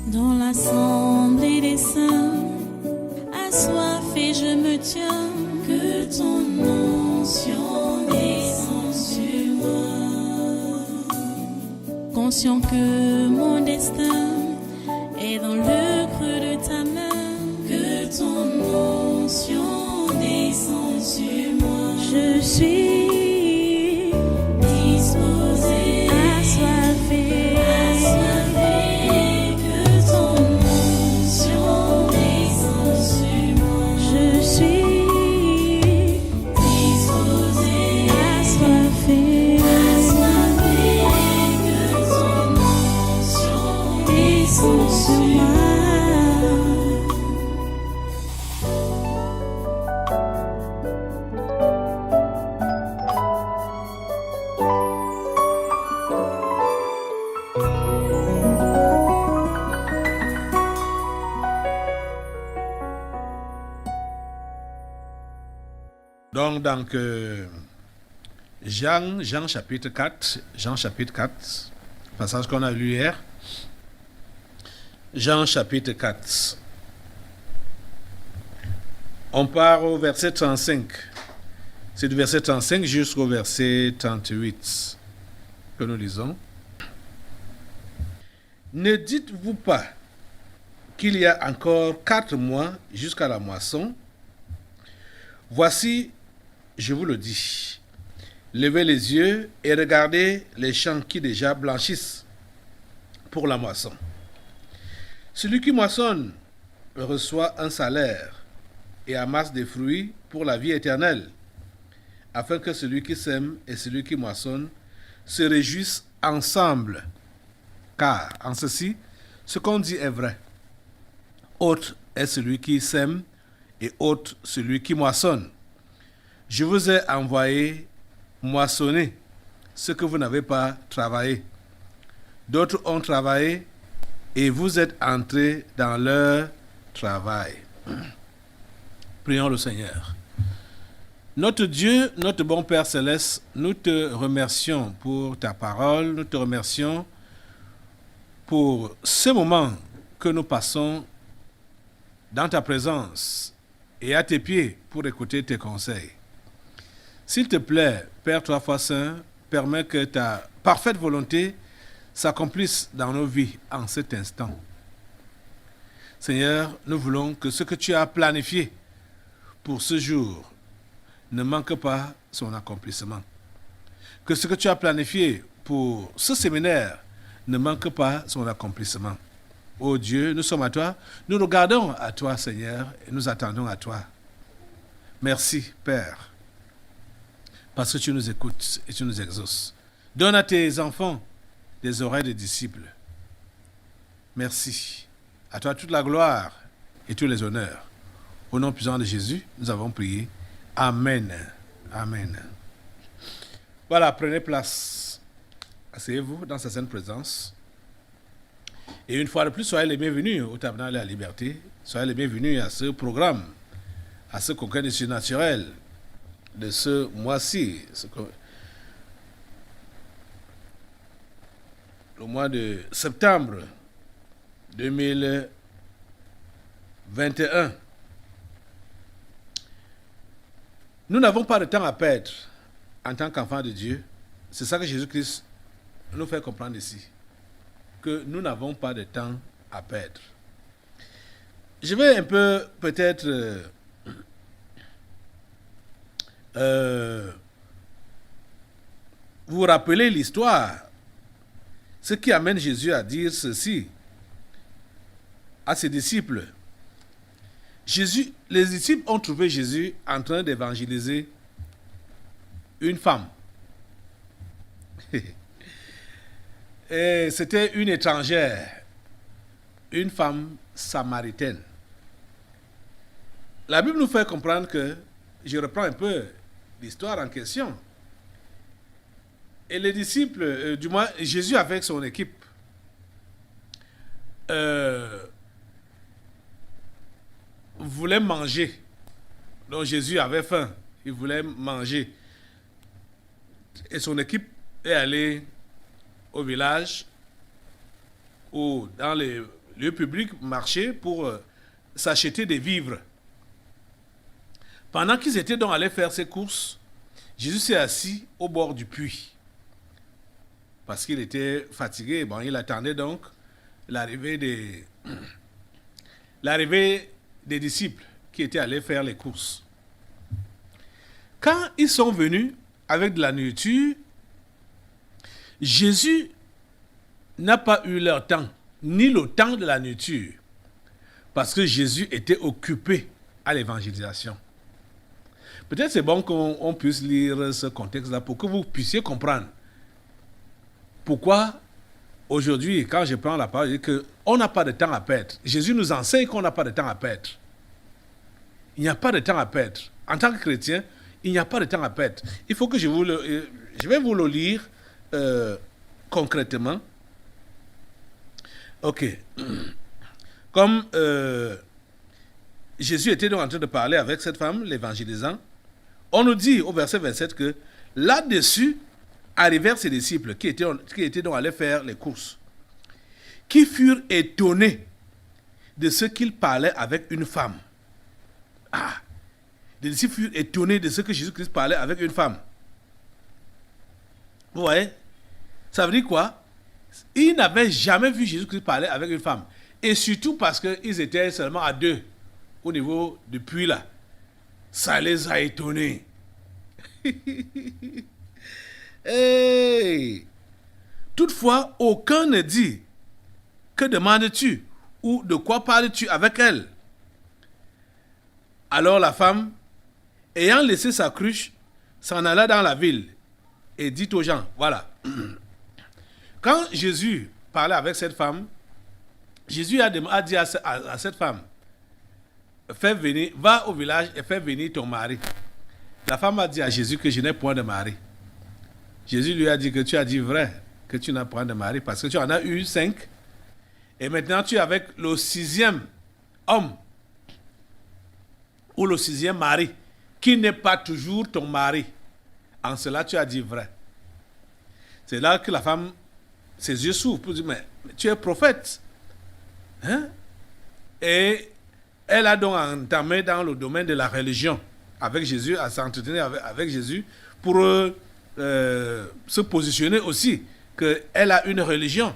Dans l'assemblée des saints, assoiffé je me tiens, que ton onction descende sur moi. Conscient que mon destin est dans le creux de ta main, que ton onction descende sur moi. Je suis disposé, assoiffé, que ton onction descende sur moi. Je suis disposé, assoiffé, que ton onction descende sur moi. Donc, Jean chapitre 4, passage qu'on a lu hier. Jean chapitre 4. On part au verset 35. C'est du verset 35 jusqu'au verset 38 que nous lisons. Ne dites-vous pas qu'il y a encore 4 mois jusqu'à la moisson? Voici, je vous le dis, levez les yeux et regardez les champs qui déjà blanchissent pour la moisson. Celui qui moissonne reçoit un salaire et amasse des fruits pour la vie éternelle, afin que celui qui sème et celui qui moissonne se réjouissent ensemble. Car en ceci, ce qu'on dit est vrai. Autre est celui qui sème et autre celui qui moissonne. Je vous ai envoyé moissonner ce que vous n'avez pas travaillé. D'autres ont travaillé et vous êtes entrés dans leur travail. Prions le Seigneur. Notre Dieu, notre bon Père Céleste, nous te remercions pour ta parole, nous te remercions pour ce moment que nous passons dans ta présence et à tes pieds pour écouter tes conseils. S'il te plaît, Père 3 fois Saint, permets que ta parfaite volonté s'accomplisse dans nos vies en cet instant. Seigneur, nous voulons que ce que tu as planifié pour ce jour ne manque pas son accomplissement. Que ce que tu as planifié pour ce séminaire ne manque pas son accomplissement. Ô Dieu, nous sommes à toi, nous regardons à toi, Seigneur, et nous attendons à toi. Merci, Père, parce que tu nous écoutes et tu nous exauces. Donne à tes enfants des oreilles de disciples. Merci. À toi toute la gloire et tous les honneurs. Au nom puissant de Jésus, nous avons prié. Amen. Amen. Voilà, prenez place. Asseyez-vous dans sa sainte présence. Et une fois de plus, soyez les bienvenus au Tabernacle de la Liberté. Soyez les bienvenus à ce programme, à ce congrès du surnaturel de ce mois-ci. Le mois de septembre 2021. Nous n'avons pas de temps à perdre en tant qu'enfants de Dieu. C'est ça que Jésus-Christ nous fait comprendre ici. Que nous n'avons pas de temps à perdre. Je vais un peu peut-être vous rappeler l'histoire, ce qui amène Jésus à dire ceci à ses disciples. Les disciples ont trouvé Jésus en train d'évangéliser une femme. Et c'était une étrangère, une femme samaritaine. La Bible nous fait comprendre que, je reprends un peu l'histoire en question, et les disciples, du moins Jésus avec son équipe, voulaient manger. Donc Jésus avait faim, il voulait manger. Et son équipe est allée au village ou dans les lieux publics marchaient pour s'acheter des vivres. Pendant qu'ils étaient donc allés faire ses courses, Jésus s'est assis au bord du puits. Parce qu'il était fatigué. Bon, il attendait donc l'arrivée des disciples qui étaient allés faire les courses. Quand ils sont venus avec de la nourriture, Jésus n'a pas eu leur temps, ni le temps de la nourriture, parce que Jésus était occupé à l'évangélisation. Peut-être c'est bon qu'on puisse lire ce contexte-là pour que vous puissiez comprendre pourquoi aujourd'hui, quand je prends la parole, je dis qu'on n'a pas de temps à perdre. Jésus nous enseigne qu'on n'a pas de temps à perdre. Il n'y a pas de temps à perdre. En tant que chrétien, il n'y a pas de temps à perdre. Il faut que je vais vous le lire concrètement. Ok. Comme Jésus était donc en train de parler avec cette femme, l'évangélisant, on nous dit au verset 27 que là-dessus arrivèrent ses disciples qui étaient donc allés faire les courses, qui furent étonnés de ce qu'il parlait avec une femme. Ah, les disciples furent étonnés de ce que Jésus-Christ parlait avec une femme. Vous voyez? Ça veut dire quoi? Ils n'avaient jamais vu Jésus-Christ parler avec une femme. Et surtout parce qu'ils étaient seulement à deux au niveau du puits là. Ça les a étonnés. Hey! Toutefois, aucun ne dit « Que demandes-tu » ou « De quoi parles-tu avec elle ?» Alors la femme, ayant laissé sa cruche, s'en alla dans la ville et dit aux gens, voilà. Quand Jésus parlait avec cette femme, Jésus a dit à cette femme, va au village et fais venir ton mari. La femme a dit à Jésus que je n'ai point de mari. Jésus lui a dit que tu as dit vrai, que tu n'as point de mari, parce que tu en as eu 5, et maintenant tu es avec le 6e homme, ou le 6e mari, qui n'est pas toujours ton mari. En cela, tu as dit vrai. C'est là que la femme, ses yeux s'ouvrent pour dire, mais tu es prophète. Hein? Et elle a donc entamé dans le domaine de la religion avec Jésus, à s'entretenir avec Jésus pour se positionner aussi, qu'elle a une religion.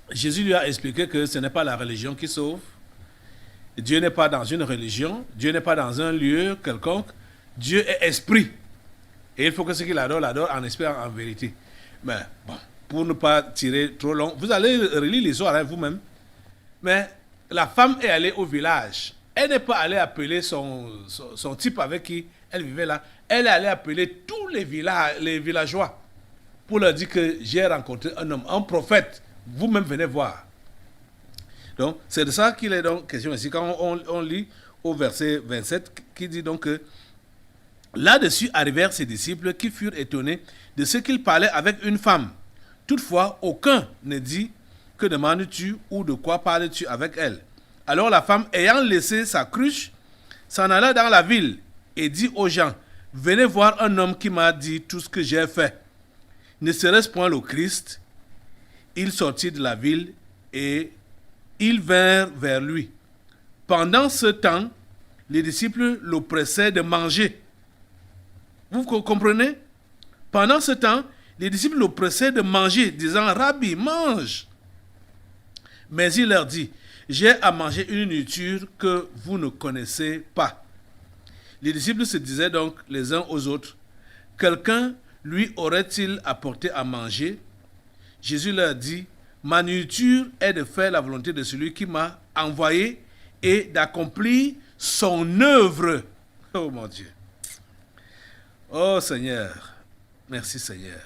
Jésus lui a expliqué que ce n'est pas la religion qui sauve. Dieu n'est pas dans une religion, Dieu n'est pas dans un lieu quelconque, Dieu est esprit. Et il faut que ce qu'il adore, l'adore en esprit, en vérité. Mais bon, pour ne pas tirer trop long, vous allez relire l'histoire avec vous-même. Mais la femme est allée au village. Elle n'est pas allée appeler son type avec qui elle vivait là. Elle est allée appeler tous les villageois pour leur dire que j'ai rencontré un homme, un prophète. Vous-même venez voir. Donc, c'est de ça qu'il est donc question ici. Quand on lit au verset 27, qui dit donc que là-dessus arrivèrent ses disciples qui furent étonnés de ce qu'il parlait avec une femme. Toutefois, aucun ne dit « Que demandes-tu ou de quoi parles-tu avec elle ?» Alors la femme, ayant laissé sa cruche, s'en alla dans la ville et dit aux gens « Venez voir un homme qui m'a dit tout ce que j'ai fait. Ne serait-ce point le Christ ?» Il sortit de la ville et ils vinrent vers lui. Pendant ce temps, les disciples le pressaient de manger. Vous comprenez? Pendant ce temps, les disciples le pressaient de manger, disant, Rabbi, mange. Mais il leur dit, j'ai à manger une nourriture que vous ne connaissez pas. Les disciples se disaient donc les uns aux autres, quelqu'un lui aurait-il apporté à manger? Jésus leur dit, ma nourriture est de faire la volonté de celui qui m'a envoyé et d'accomplir son œuvre. Oh mon Dieu. Oh Seigneur. Merci Seigneur.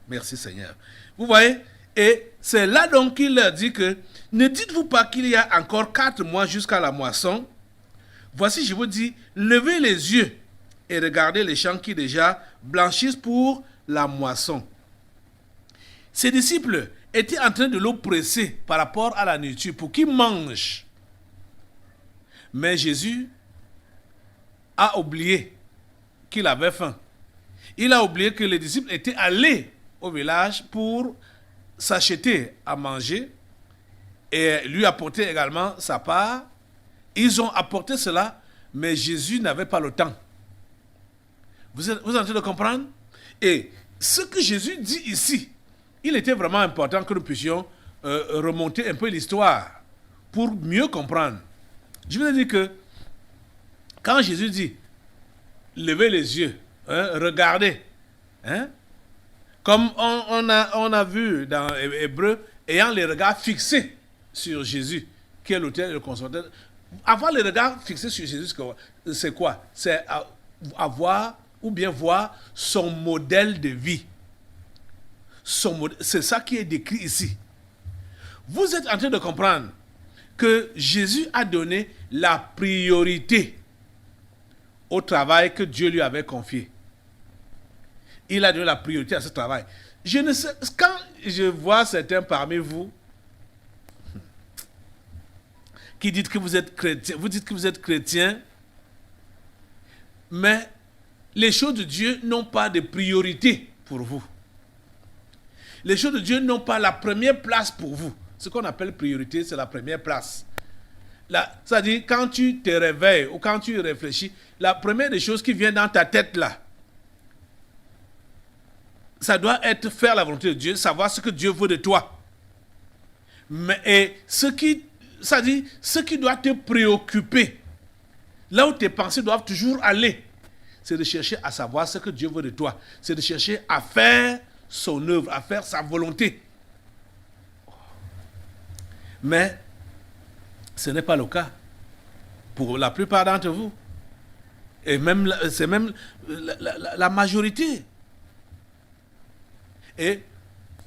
Merci Seigneur. Vous voyez? Et c'est là donc qu'il leur dit que ne dites-vous pas qu'il y a encore 4 mois jusqu'à la moisson? Voici, je vous dis, levez les yeux et regardez les champs qui déjà blanchissent pour la moisson. Ses disciples étaient en train de l'oppresser par rapport à la nourriture pour qu'il mange. Mais Jésus a oublié qu'il avait faim. Il a oublié que les disciples étaient allés au village pour s'acheter à manger. et lui apporter également sa part. Ils ont apporté cela, mais Jésus n'avait pas le temps. Vous êtes en train de comprendre? Et ce que Jésus dit ici, il était vraiment important que nous puissions remonter un peu l'histoire pour mieux comprendre. Je vous ai dit que quand Jésus dit levez les yeux, regardez, comme on a vu dans Hébreu, ayant les regards fixés sur Jésus, qui est l'auteur et le consommateur. Avoir les regards fixés sur Jésus, c'est quoi? C'est avoir ou bien voir son modèle de vie. C'est ça qui est décrit ici. Vous êtes en train de comprendre que Jésus a donné la priorité au travail que Dieu lui avait confié. Il a donné la priorité à ce travail. Je ne sais, quand je vois certains parmi vous qui dites que vous êtes chrétien, vous dites que vous êtes chrétien, mais les choses de Dieu n'ont pas de priorité pour vous. Les choses de Dieu n'ont pas la première place pour vous. Ce qu'on appelle priorité, c'est la première place. C'est-à-dire, quand tu te réveilles ou quand tu réfléchis, la première des choses qui vient dans ta tête là, ça doit être faire la volonté de Dieu, savoir ce que Dieu veut de toi. Mais ce qui doit te préoccuper, là où tes pensées doivent toujours aller, c'est de chercher à savoir ce que Dieu veut de toi. C'est de chercher à faire son œuvre, à faire sa volonté. Mais ce n'est pas le cas pour la plupart d'entre vous. Et même, c'est même la majorité. Et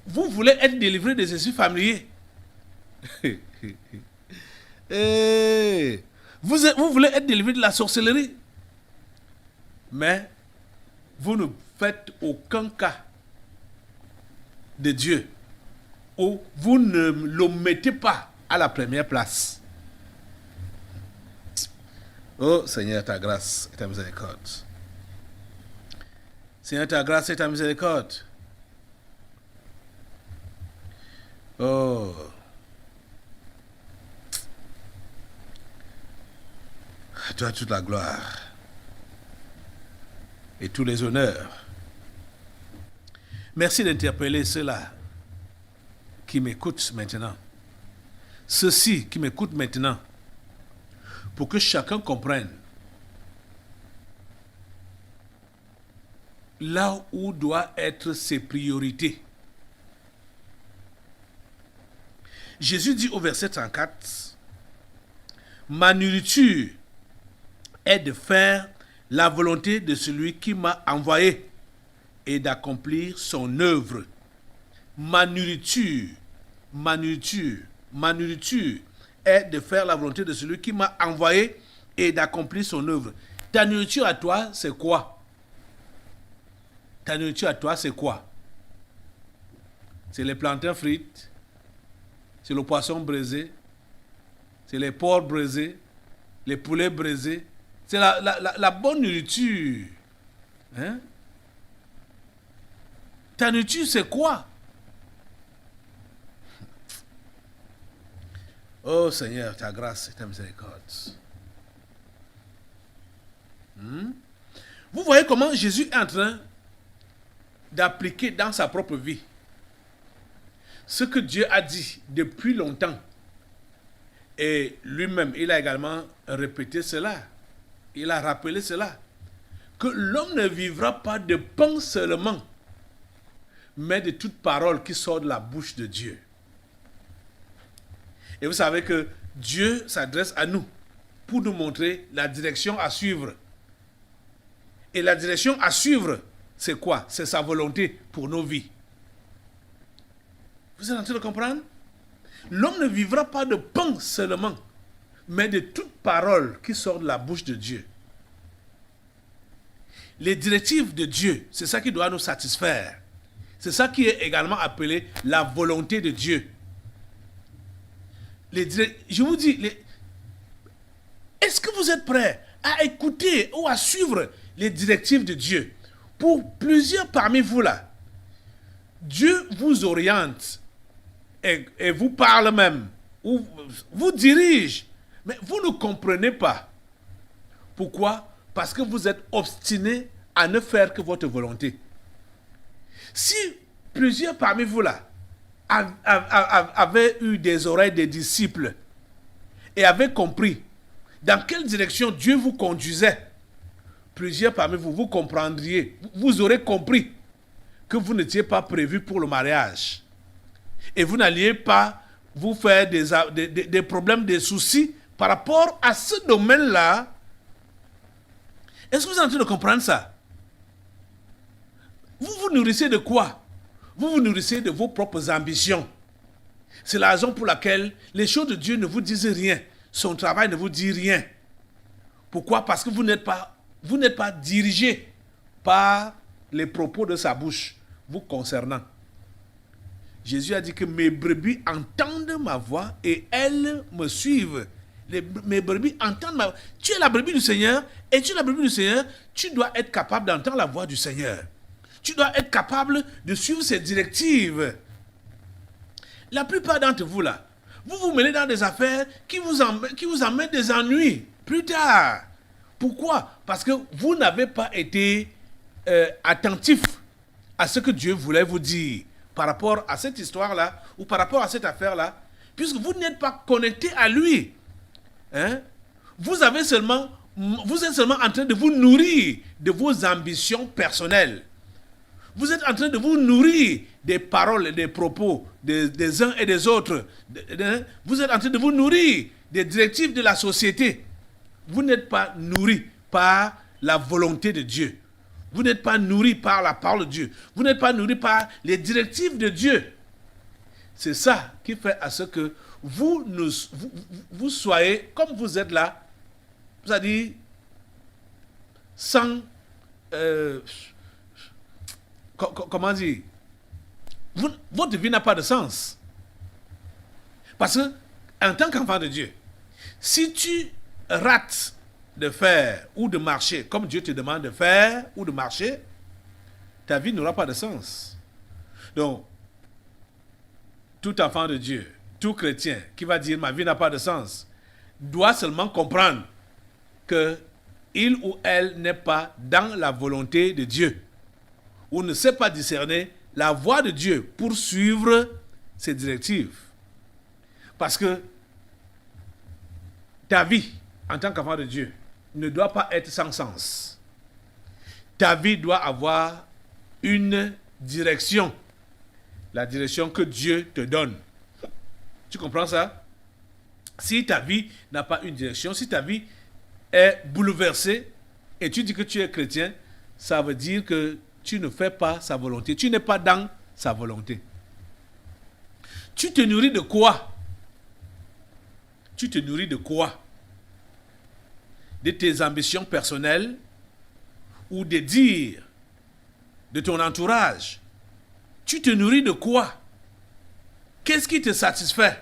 vous voulez être délivré des esprits familiers. Et vous voulez être délivré de la sorcellerie. Mais vous ne faites aucun cas de Dieu. Ou vous ne le mettez pas à la première place. Oh Seigneur, ta grâce et ta miséricorde. Seigneur, ta grâce et ta miséricorde. Oh. À toi toute la gloire et tous les honneurs. Merci d'interpeller ceux-là qui m'écoutent maintenant. Ceux-ci qui m'écoutent maintenant, pour que chacun comprenne là où doivent être ses priorités. Jésus dit au verset 34, « Ma nourriture est de faire la volonté de celui qui m'a envoyé et d'accomplir son œuvre. » Ma nourriture est de faire la volonté de celui qui m'a envoyé et d'accomplir son œuvre. Ta nourriture à toi, c'est quoi? Ta nourriture à toi, c'est quoi? C'est les plantains frites, c'est le poisson braisé, c'est les porcs braisés, les poulets braisés. C'est la bonne nourriture. Hein? Ta nourriture, c'est quoi? Oh Seigneur, ta grâce et ta miséricorde. Vous voyez comment Jésus est en train d'appliquer dans sa propre vie ce que Dieu a dit depuis longtemps. Et lui-même, il a également répété cela. Il a rappelé cela. Que l'homme ne vivra pas de pain seulement, mais de toute parole qui sort de la bouche de Dieu. Et vous savez que Dieu s'adresse à nous pour nous montrer la direction à suivre. Et la direction à suivre, c'est quoi? C'est sa volonté pour nos vies. Vous êtes en train de comprendre? L'homme ne vivra pas de pain seulement, mais de toute parole qui sort de la bouche de Dieu. Les directives de Dieu, c'est ça qui doit nous satisfaire. C'est ça qui est également appelé la volonté de Dieu. Je vous dis, est-ce que vous êtes prêts à écouter ou à suivre les directives de Dieu? Pour plusieurs parmi vous là, Dieu vous oriente et vous parle même, ou vous dirige. Mais vous ne comprenez pas. Pourquoi? Parce que vous êtes obstiné à ne faire que votre volonté. Si plusieurs parmi vous là avaient eu des oreilles des disciples et avaient compris dans quelle direction Dieu vous conduisait, plusieurs parmi vous, vous comprendriez, vous aurez compris que vous n'étiez pas prévu pour le mariage. Et vous n'alliez pas vous faire des problèmes, des soucis par rapport à ce domaine-là. Est-ce que vous êtes en train de comprendre ça? Vous vous nourrissez de quoi? Vous vous nourrissez de vos propres ambitions. C'est la raison pour laquelle les choses de Dieu ne vous disent rien. Son travail ne vous dit rien. Pourquoi? Parce que vous n'êtes pas dirigé par les propos de sa bouche vous concernant. Jésus a dit que mes brebis entendent ma voix et elles me suivent. Mes brebis entendent ma voix. Tu es la brebis du Seigneur et tu es la brebis du Seigneur. Tu dois être capable d'entendre la voix du Seigneur. Tu dois être capable de suivre ses directives. La plupart d'entre vous là, vous vous mêlez dans des affaires qui vous amènent des ennuis plus tard. Pourquoi? Parce que vous n'avez pas été attentif à ce que Dieu voulait vous dire par rapport à cette histoire-là ou par rapport à cette affaire-là, puisque vous n'êtes pas connecté à lui. Hein? Vous êtes seulement en train de vous nourrir de vos ambitions personnelles. Vous êtes en train de vous nourrir des paroles et des propos des uns et des autres. Vous êtes en train de vous nourrir des directives de la société. Vous n'êtes pas nourri par la volonté de Dieu. Vous n'êtes pas nourri par la parole de Dieu. Vous n'êtes pas nourri par les directives de Dieu. C'est ça qui fait à ce que vous soyez, comme vous êtes là, c'est-à-dire sans... comment dire? Votre vie n'a pas de sens. Parce que, en tant qu'enfant de Dieu, si tu rates de faire ou de marcher comme Dieu te demande de faire ou de marcher, ta vie n'aura pas de sens. Donc, tout enfant de Dieu, tout chrétien qui va dire ma vie n'a pas de sens, doit seulement comprendre que il ou elle n'est pas dans la volonté de Dieu ou ne sait pas discerner la voie de Dieu pour suivre ses directives. Parce que ta vie en tant qu'enfant de Dieu ne doit pas être sans sens. Ta vie doit avoir une direction. La direction que Dieu te donne. Tu comprends ça? Si ta vie n'a pas une direction, si ta vie est bouleversée et tu dis que tu es chrétien, ça veut dire que tu ne fais pas sa volonté. Tu n'es pas dans sa volonté. Tu te nourris de quoi? Tu te nourris de quoi? De tes ambitions personnelles ou des dires de ton entourage? Tu te nourris de quoi? Qu'est-ce qui te satisfait?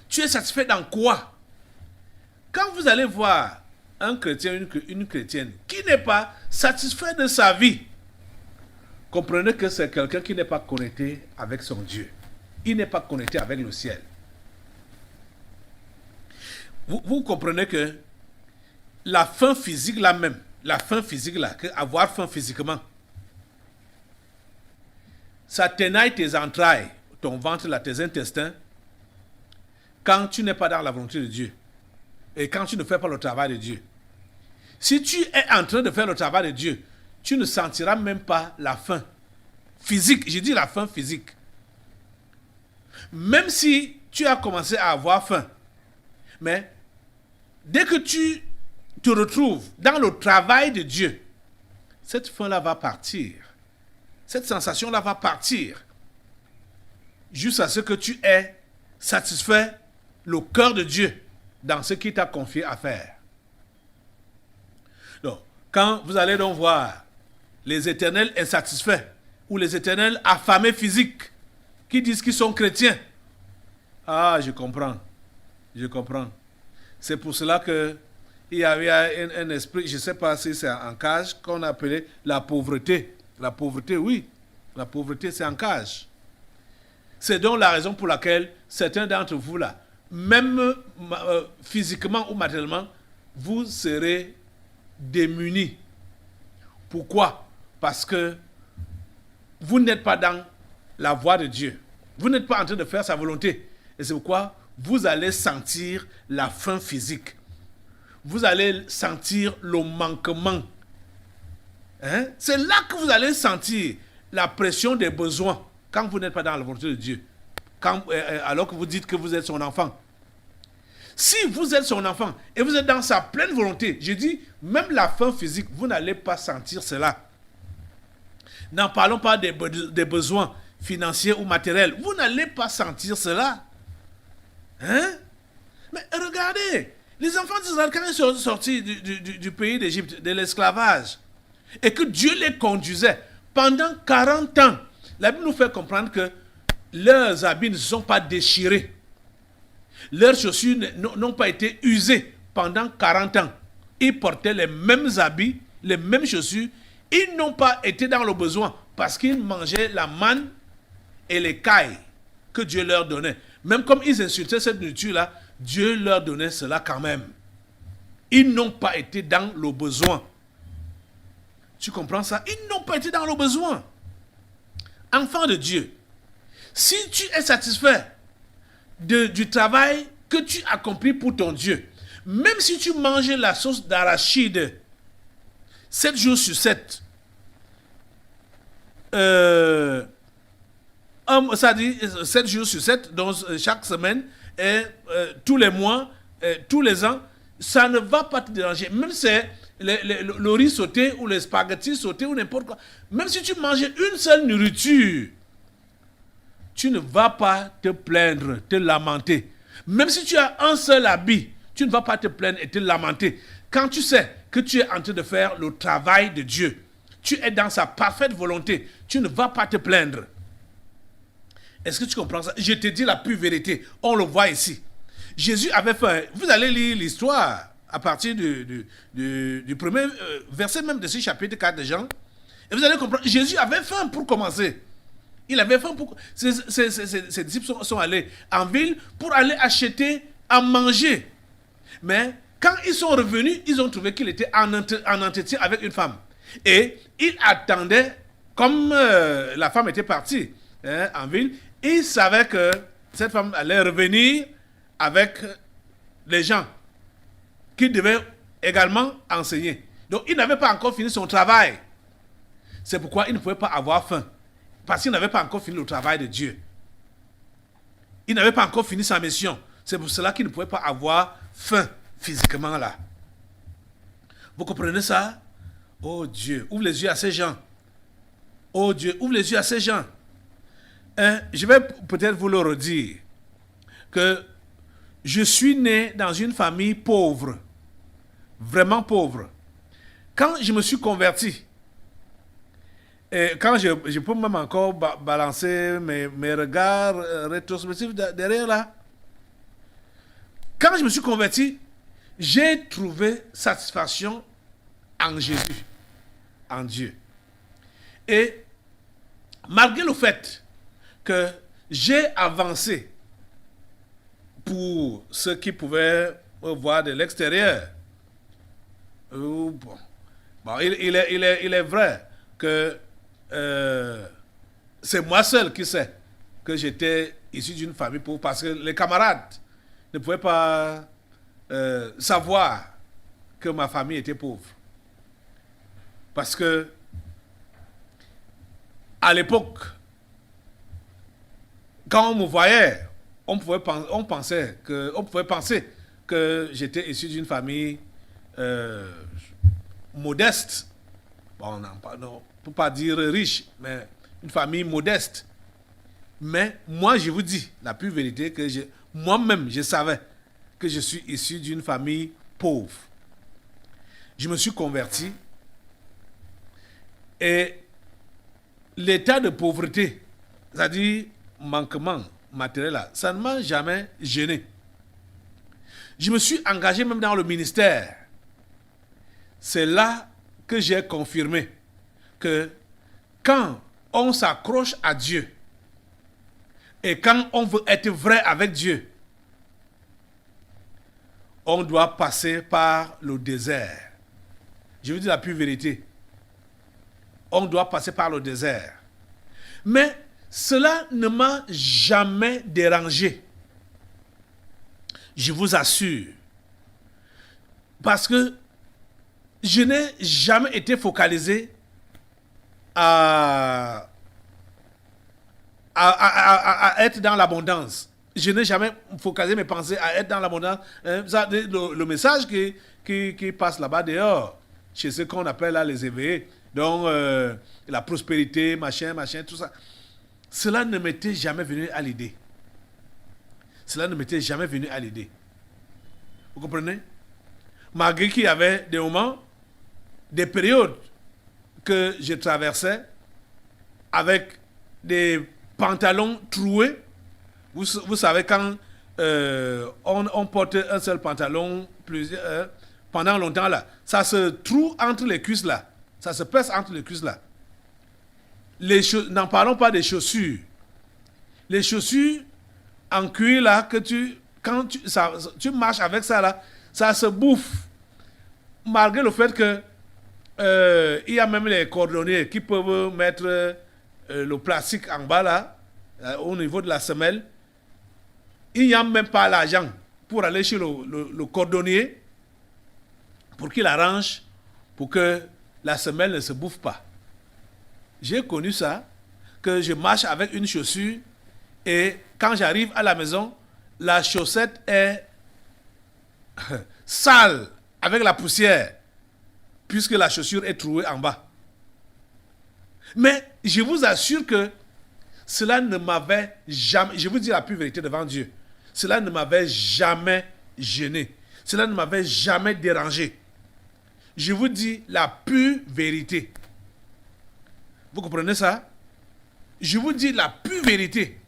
Tu es satisfait dans quoi? Quand vous allez voir un chrétien, une chrétienne qui n'est pas satisfait de sa vie, comprenez que c'est quelqu'un qui n'est pas connecté avec son Dieu. Il n'est pas connecté avec le ciel. Vous comprenez que la faim physique là même, la faim physique là, avoir faim physiquement, ça tenaille tes entrailles, ton ventre là, tes intestins, quand tu n'es pas dans la volonté de Dieu et quand tu ne fais pas le travail de Dieu. Si tu es en train de faire le travail de Dieu, tu ne sentiras même pas la faim physique. Je dis la faim physique. Même si tu as commencé à avoir faim, mais dès que tu te retrouves dans le travail de Dieu, cette faim-là va partir. Cette sensation-là va partir. Jusqu'à ce que tu aies satisfait le cœur de Dieu dans ce qu'il t'a confié à faire. Donc, quand vous allez donc voir les éternels insatisfaits ou les éternels affamés physiques qui disent qu'ils sont chrétiens, ah, je comprends. Je comprends. C'est pour cela que il y avait un esprit, je ne sais pas si c'est en cage, qu'on appelait la pauvreté. La pauvreté, oui. La pauvreté, c'est en cage. C'est donc la raison pour laquelle certains d'entre vous là, même physiquement ou matériellement, vous serez démunis. Pourquoi? Parce que vous n'êtes pas dans la voie de Dieu. Vous n'êtes pas en train de faire sa volonté. Et c'est pourquoi vous allez sentir la faim physique. Vous allez sentir le manquement. Hein? C'est là que vous allez sentir la pression des besoins quand vous n'êtes pas dans la volonté de Dieu. Alors que vous dites que vous êtes son enfant. Si vous êtes son enfant et vous êtes dans sa pleine volonté, je dis, même la faim physique, vous n'allez pas sentir cela. N'en parlons pas des besoins financiers ou matériels. Vous n'allez pas sentir cela. Hein? Mais regardez, les enfants d'Israël, quand ils sont sortis du pays d'Égypte, de l'esclavage, et que Dieu les conduisait pendant 40 ans, la Bible nous fait comprendre que leurs habits ne se sont pas déchirés. Leurs chaussures n'ont pas été usées pendant 40 ans. Ils portaient les mêmes habits, les mêmes chaussures. Ils n'ont pas été dans le besoin parce qu'ils mangeaient la manne et les cailles que Dieu leur donnait. Même comme ils insultaient cette nourriture-là, Dieu leur donnait cela quand même. Ils n'ont pas été dans le besoin. Tu comprends ça? Ils n'ont pas été dans le besoin. Enfant de Dieu, si tu es satisfait du travail que tu accomplis pour ton Dieu, même si tu manges la sauce d'arachide 7 jours sur 7, ça dit 7 jours sur 7, donc chaque semaine, et tous les mois, tous les ans, ça ne va pas te déranger. Même si c'est le riz sauté ou les spaghettis sautés ou n'importe quoi, même si tu manges une seule nourriture, tu ne vas pas te plaindre, te lamenter. Même si tu as un seul habit, tu ne vas pas te plaindre et te lamenter. Quand tu sais que tu es en train de faire le travail de Dieu, tu es dans sa parfaite volonté, tu ne vas pas te plaindre. Est-ce que tu comprends ça? Je te dis la pure vérité. On le voit ici. Jésus avait faim. Vous allez lire l'histoire à partir du premier verset même de ce chapitre 4 de Jean. Et vous allez comprendre. Jésus avait faim pour commencer. Il avait faim pour... Ses disciples sont allés en ville pour aller acheter à manger. Mais quand ils sont revenus, ils ont trouvé qu'il était en entretien avec une femme. Et ils attendaient, comme la femme était partie en ville, ils savaient que cette femme allait revenir avec les gens qui devaient également enseigner. Donc il n'avait pas encore fini son travail. C'est pourquoi il ne pouvait pas avoir faim. Parce qu'il n'avait pas encore fini le travail de Dieu. Il n'avait pas encore fini sa mission. C'est pour cela qu'il ne pouvait pas avoir faim physiquement là. Vous comprenez ça? Oh Dieu, ouvre les yeux à ces gens. Oh Dieu, ouvre les yeux à ces gens. Je vais peut-être vous le redire que je suis né dans une famille pauvre. Vraiment pauvre. Quand je me suis converti, et quand je peux même encore balancer mes regards rétrospectifs derrière là, quand je me suis converti, j'ai trouvé satisfaction en Jésus, en Dieu. Et malgré le fait que j'ai avancé pour ceux qui pouvaient voir de l'extérieur, il est vrai que c'est moi seul qui sais que j'étais issu d'une famille pauvre parce que les camarades ne pouvaient pas savoir que ma famille était pauvre. Parce que à l'époque, quand on me voyait, on pouvait penser que j'étais issu d'une famille modeste. Bon, on ne peut pas dire riche, mais une famille modeste. Mais moi, je vous dis la pure vérité que moi-même, je savais que je suis issu d'une famille pauvre. Je me suis converti et l'état de pauvreté, c'est-à-dire manquement matériel, là, ça ne m'a jamais gêné. Je me suis engagé même dans le ministère. C'est là que j'ai confirmé que quand on s'accroche à Dieu, Et quand on veut être vrai avec Dieu, on doit passer par le désert. Je vous dis la pure vérité. On doit passer par le désert. Mais cela ne m'a jamais dérangé. Je vous assure. Parce que je n'ai jamais été focalisé à être dans l'abondance. Je n'ai jamais focalisé mes pensées à être dans l'abondance. Le message qui passe là-bas dehors, chez ce qu'on appelle là les éveillés, donc la prospérité, machin, tout ça, cela ne m'était jamais venu à l'idée. Cela ne m'était jamais venu à l'idée. Vous comprenez? Malgré qu'il y avait des moments, des périodes que je traversais avec des pantalons troués. Vous savez, quand on porte un seul pantalon pendant longtemps, là, ça se troue entre les cuisses, là. Ça se pèse entre les cuisses, là. N'en parlons pas des chaussures. Les chaussures en cuir, là, que quand tu marches avec ça, là, ça se bouffe. Malgré le fait que il y a même les cordonniers qui peuvent mettre le plastique en bas, là, au niveau de la semelle. Il n'y a même pas l'argent pour aller chez le cordonnier pour qu'il arrange pour que la semelle ne se bouffe pas. J'ai connu ça, que je marche avec une chaussure et quand j'arrive à la maison, la chaussette est sale avec la poussière puisque la chaussure est trouée en bas. Mais je vous assure que cela ne m'avait jamais, je vous dis la pure vérité devant Dieu, cela ne m'avait jamais gêné. Cela ne m'avait jamais dérangé. Je vous dis la pure vérité. Vous comprenez ça? Je vous dis la pure vérité.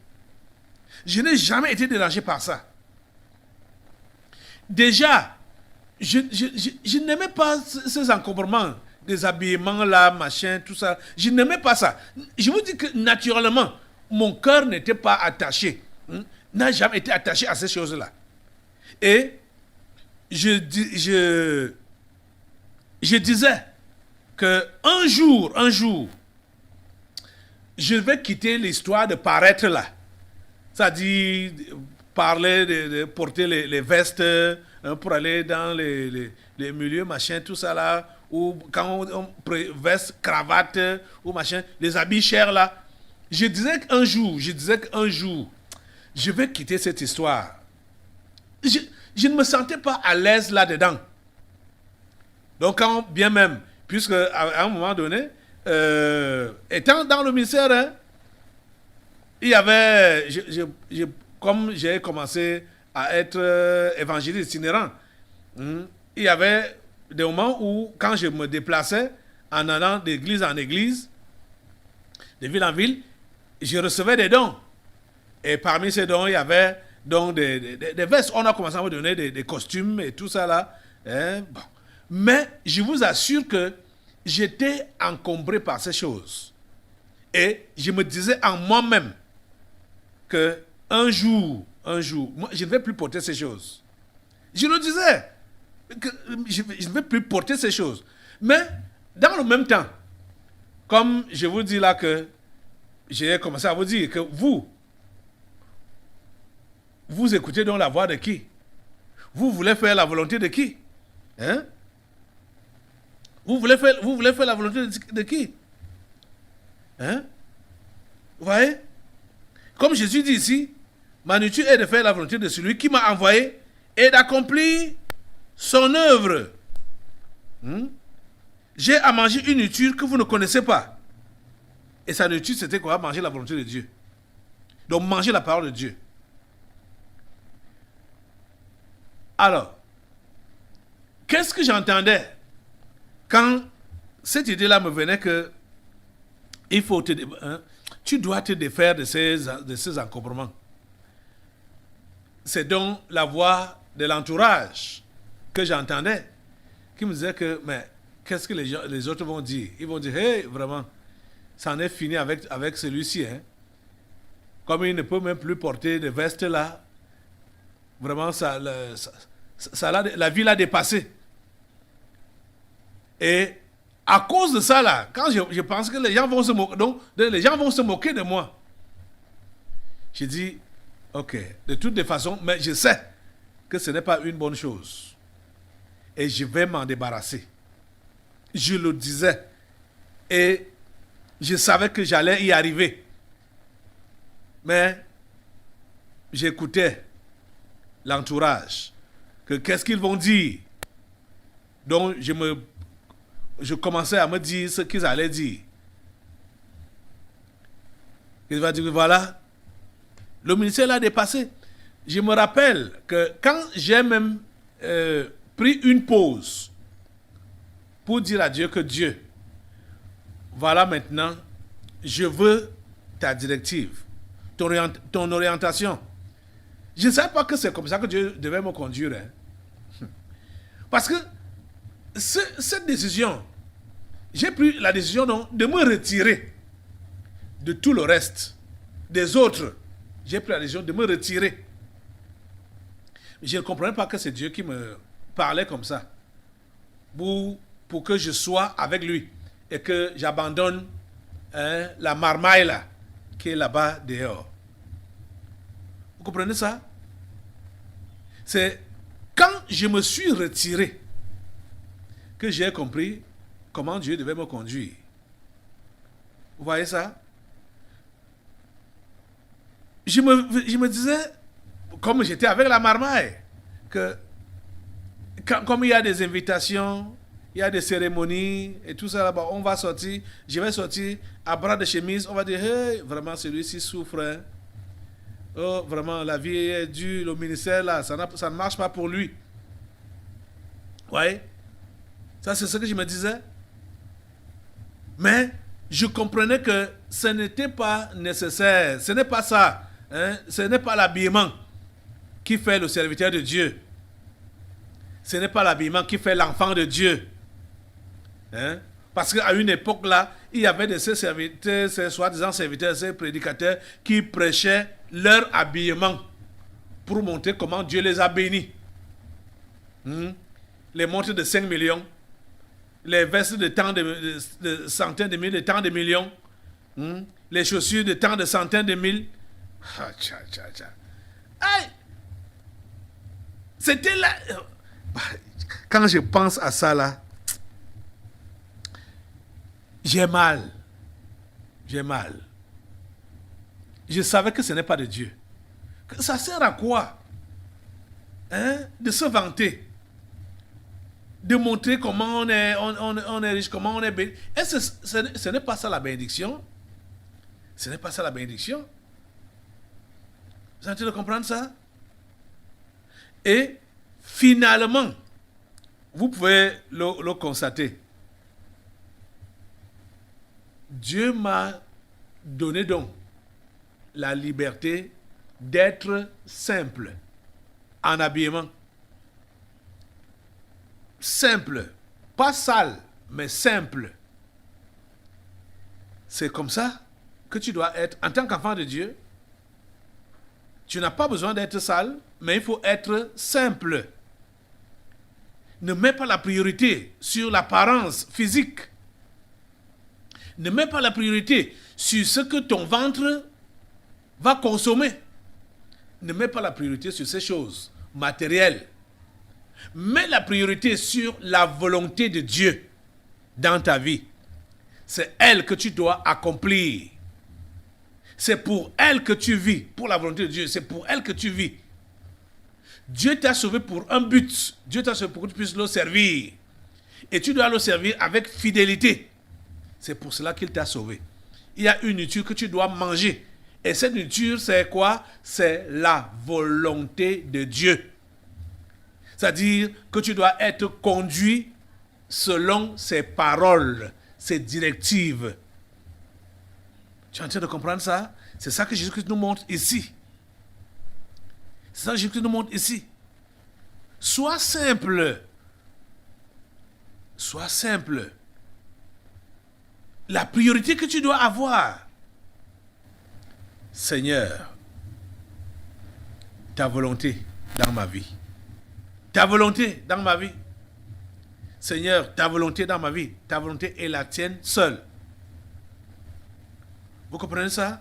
Je n'ai jamais été dérangé par ça. Déjà, je n'aimais pas ces encombrements, des habillements là, machin, tout ça. Je n'aimais pas ça. Je vous dis que naturellement, mon cœur n'était pas attaché. N'a jamais été attaché à ces choses-là. Et je disais que un jour, je vais quitter l'histoire de paraître là. C'est-à-dire parler de porter les vestes pour aller dans les milieux, machin, tout ça là, ou quand on veste, cravate, ou machin, les habits chers là. Je disais qu'un jour, je vais quitter cette histoire. Je ne me sentais pas à l'aise là-dedans. Donc, quand bien même, puisque à un moment donné, étant dans le ministère, hein, il y avait, comme j'ai commencé à être évangéliste itinérant, il y avait des moments où, quand je me déplaçais en allant d'église en église, de ville en ville, je recevais des dons. Et parmi ces dons, il y avait donc des vestes. On a commencé à me donner des costumes et tout ça là. Hein, bon. Mais je vous assure que j'étais encombré par ces choses. Et je me disais en moi-même que un jour, moi, je ne vais plus porter ces choses. Je le disais, que je ne vais plus porter ces choses. Mais dans le même temps, comme je vous dis là que j'ai commencé à vous dire que vous écoutez donc la voix de qui? Vous voulez faire la volonté de qui? Hein? Vous voulez faire la volonté de qui? Hein? Vous voyez? Comme Jésus dit ici, ma nature est de faire la volonté de celui qui m'a envoyé et d'accomplir son œuvre. J'ai à manger une nourriture que vous ne connaissez pas. Et sa nourriture, c'était quoi? Manger la volonté de Dieu. Donc, manger la parole de Dieu. Alors, qu'est-ce que j'entendais quand cette idée-là me venait que il faut tu dois te défaire de ces encombrements. C'est donc la voix de l'entourage que j'entendais qui me disait que, mais qu'est-ce que les autres vont dire? Ils vont dire, hey, vraiment, ça en est fini avec celui-ci. Hein? comme il ne peut même plus porter de veste là, vraiment, la vie l'a dépassé. Et à cause de ça, là, quand je pense que les gens vont se moquer, donc, les gens vont se moquer de moi, j'ai dit, ok, de toutes les façons, mais je sais que ce n'est pas une bonne chose. Et je vais m'en débarrasser. Je le disais. Et je savais que j'allais y arriver. Mais j'écoutais l'entourage. Que qu'est-ce qu'ils vont dire? Donc je commençais à me dire ce qu'ils allaient dire. Ils vont dire, voilà, le ministère l'a dépassé. Je me rappelle que quand j'ai même pris une pause pour dire à Dieu que Dieu, voilà maintenant, je veux ta directive, ton orientation. Je ne savais pas que c'est comme ça que Dieu devait me conduire. Hein. Parce que cette décision, j'ai pris la décision de me retirer de tout le reste, des autres. J'ai pris la décision de me retirer. Je ne comprenais pas que c'est Dieu qui me parlait comme ça. Pour que je sois avec lui. Et que j'abandonne la marmaille là, qui est là-bas dehors. Vous comprenez ça? C'est quand je me suis retiré que j'ai compris comment Dieu devait me conduire. Vous voyez ça? Je me disais, comme j'étais avec la marmaille, que comme il y a des invitations, il y a des cérémonies et tout ça là-bas, on va sortir, je vais sortir à bras de chemise, on va dire, hey, vraiment celui-ci souffre. Hein. Oh, vraiment, la vie est dure, le ministère là, ça ne marche pas pour lui. Vous voyez? Ça, c'est ce que je me disais. Mais je comprenais que ce n'était pas nécessaire, ce n'est pas ça. Hein? Ce n'est pas l'habillement qui fait le serviteur de Dieu. Ce n'est pas l'habillement qui fait l'enfant de Dieu. Hein? Parce qu'à une époque là, il y avait de ces serviteurs, ces soi-disant serviteurs, ces prédicateurs qui prêchaient leur habillement pour montrer comment Dieu les a bénis. Les montres de 5 millions, les vestes de tant de centaines de mille, de tant de millions, les chaussures de tant de centaines de mille. Aïe! C'était là. Quand je pense à ça là, j'ai mal. J'ai mal. Je savais que ce n'est pas de Dieu. Ça sert à quoi? Hein? De se vanter. De montrer comment on est riche, comment on est béni. Est-ce que ce n'est pas ça la bénédiction? Ce n'est pas ça la bénédiction? Vous êtes en train de comprendre ça? Et finalement, vous pouvez le constater. Dieu m'a donné donc la liberté d'être simple en habillement. Simple, pas sale, mais simple. C'est comme ça que tu dois être en tant qu'enfant de Dieu. Tu n'as pas besoin d'être sale, mais il faut être simple. Ne mets pas la priorité sur l'apparence physique. Ne mets pas la priorité sur ce que ton ventre va consommer. Ne mets pas la priorité sur ces choses matérielles. Mets la priorité sur la volonté de Dieu dans ta vie. C'est elle que tu dois accomplir. C'est pour elle que tu vis, pour la volonté de Dieu. C'est pour elle que tu vis. Dieu t'a sauvé pour un but. Dieu t'a sauvé pour que tu puisses le servir. Et tu dois le servir avec fidélité. C'est pour cela qu'il t'a sauvé. Il y a une nourriture que tu dois manger. Et cette nourriture, c'est quoi? C'est la volonté de Dieu. C'est-à-dire que tu dois être conduit selon ses paroles, ses directives. Tu es en train de comprendre ça? C'est ça que Jésus-Christ nous montre ici. C'est ça que Jésus-Christ nous montre ici. Sois simple. Sois simple. La priorité que tu dois avoir, Seigneur, ta volonté dans ma vie. Ta volonté dans ma vie. Seigneur, ta volonté dans ma vie. Ta volonté est la tienne seule. Vous comprenez ça?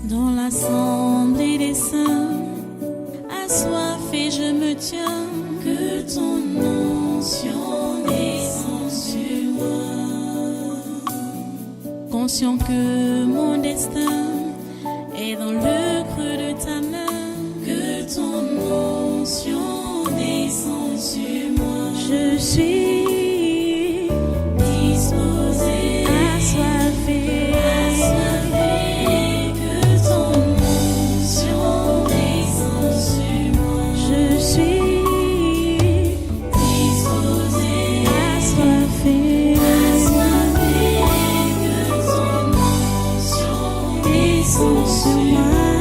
Dans l'assemblée des saints, assoiffé je me tiens, que ton onction descend sur moi. Conscient que mon destin est dans le creux de ta main, que ton onction descend sur moi. Je suis disposé, assoiffé, que ton onction descend sur moi. Je suis disposé, assoiffé, que ton onction descend sur moi.